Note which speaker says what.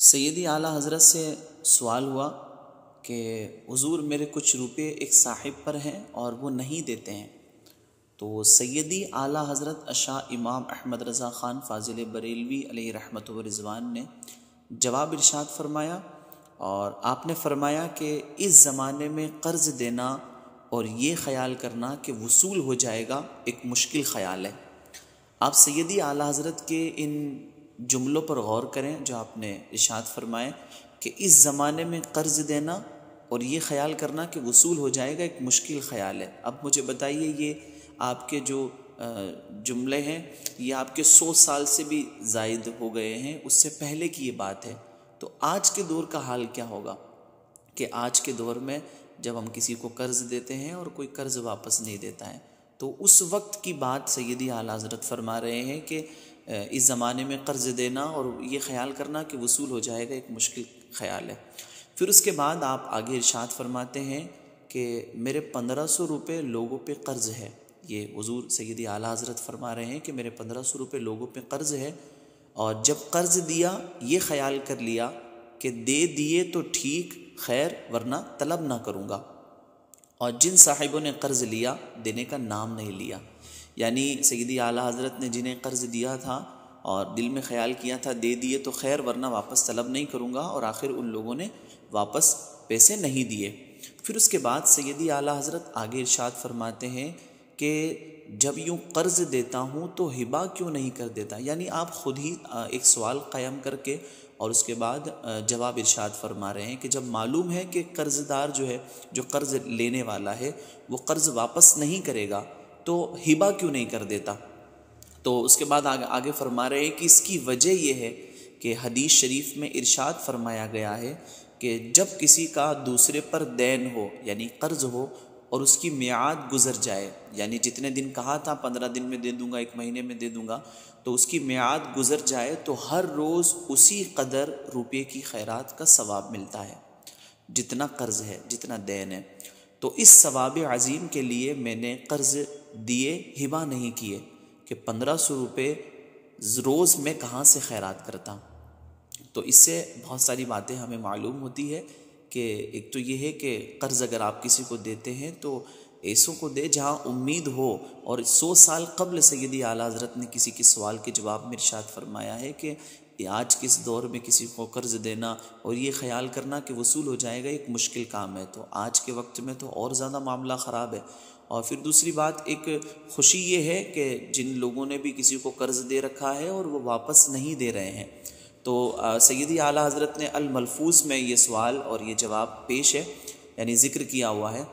Speaker 1: سیدی اعلیٰ حضرت سے سوال ہوا کہ حضور میرے کچھ روپے ایک صاحب پر ہیں اور وہ نہیں دیتے ہیں، تو سیدی اعلیٰ حضرت شاہ امام احمد رضا خان فاضل بریلوی علیہ رحمت و رضوان نے جواب ارشاد فرمایا، اور آپ نے فرمایا کہ اس زمانے میں قرض دینا اور یہ خیال کرنا کہ وصول ہو جائے گا ایک مشکل خیال ہے۔ آپ سیدی اعلیٰ حضرت کے ان جملوں پر غور کریں جو آپ نے ارشاد فرمائے کہ اس زمانے میں قرض دینا اور یہ خیال کرنا کہ وصول ہو جائے گا ایک مشکل خیال ہے۔ اب مجھے بتائیے، یہ آپ کے جو جملے ہیں یہ آپ کے 100 سال سے بھی زائد ہو گئے ہیں، اس سے پہلے کی یہ بات ہے۔ تو آج کے دور کا حال کیا ہوگا کہ آج کے دور میں جب ہم کسی کو قرض دیتے ہیں اور کوئی قرض واپس نہیں دیتا ہے، تو اس وقت کی بات سیدی اعلیٰ حضرت فرما رہے ہیں کہ اس زمانے میں قرض دینا اور یہ خیال کرنا کہ وصول ہو جائے گا ایک مشکل خیال ہے۔ پھر اس کے بعد آپ آگے ارشاد فرماتے ہیں کہ میرے 1500 روپے لوگوں پہ قرض ہے۔ یہ حضور سیدی اعلیٰ حضرت فرما رہے ہیں کہ میرے 1500 روپے لوگوں پہ قرض ہے، اور جب قرض دیا یہ خیال کر لیا کہ دے دیے تو ٹھیک خیر ورنہ طلب نہ کروں گا، اور جن صاحبوں نے قرض لیا دینے کا نام نہیں لیا، یعنی سیدی اعلیٰ حضرت نے جنہیں قرض دیا تھا اور دل میں خیال کیا تھا دے دیے تو خیر ورنہ واپس طلب نہیں کروں گا، اور آخر ان لوگوں نے واپس پیسے نہیں دیے۔ پھر اس کے بعد سیدی اعلیٰ حضرت آگے ارشاد فرماتے ہیں کہ جب یوں قرض دیتا ہوں تو ہبہ کیوں نہیں کر دیتا، یعنی آپ خود ہی ایک سوال قائم کر کے اور اس کے بعد جواب ارشاد فرما رہے ہیں کہ جب معلوم ہے کہ قرض دار جو ہے، جو قرض لینے والا ہے، وہ قرض واپس نہیں کرے گا تو ہبہ کیوں نہیں کر دیتا۔ تو اس کے بعد آگے فرما رہے ہیں کہ اس کی وجہ یہ ہے کہ حدیث شریف میں ارشاد فرمایا گیا ہے کہ جب کسی کا دوسرے پر دین ہو یعنی قرض ہو اور اس کی میعاد گزر جائے، یعنی جتنے دن کہا تھا 15 دن میں دے دوں گا، 1 مہینے میں دے دوں گا، تو اس کی میعاد گزر جائے تو ہر روز اسی قدر روپے کی خیرات کا ثواب ملتا ہے جتنا قرض ہے، جتنا دین ہے۔ تو اس ثواب عظیم کے لیے میں نے قرض دیے، ہبہ نہیں کیے کہ 1500 روپے روز میں کہاں سے خیرات کرتا۔ تو اس سے بہت ساری باتیں ہمیں معلوم ہوتی ہے کہ ایک تو یہ ہے کہ قرض اگر آپ کسی کو دیتے ہیں تو ایسوں کو دے جہاں امید ہو، اور 100 سال قبل سیدی اعلیٰ حضرت نے کسی کے سوال کے جواب میں ارشاد فرمایا ہے کہ آج کے اس دور میں کسی کو قرض دینا اور یہ خیال کرنا کہ وصول ہو جائے گا ایک مشکل کام ہے، تو آج کے وقت میں تو اور زیادہ معاملہ خراب ہے۔ اور پھر دوسری بات، ایک خوشی یہ ہے کہ جن لوگوں نے بھی کسی کو قرض دے رکھا ہے اور وہ واپس نہیں دے رہے ہیں، تو سیدی اعلیٰ حضرت نے الملفوظ میں یہ سوال اور یہ جواب پیش ہے، یعنی ذکر کیا ہوا ہے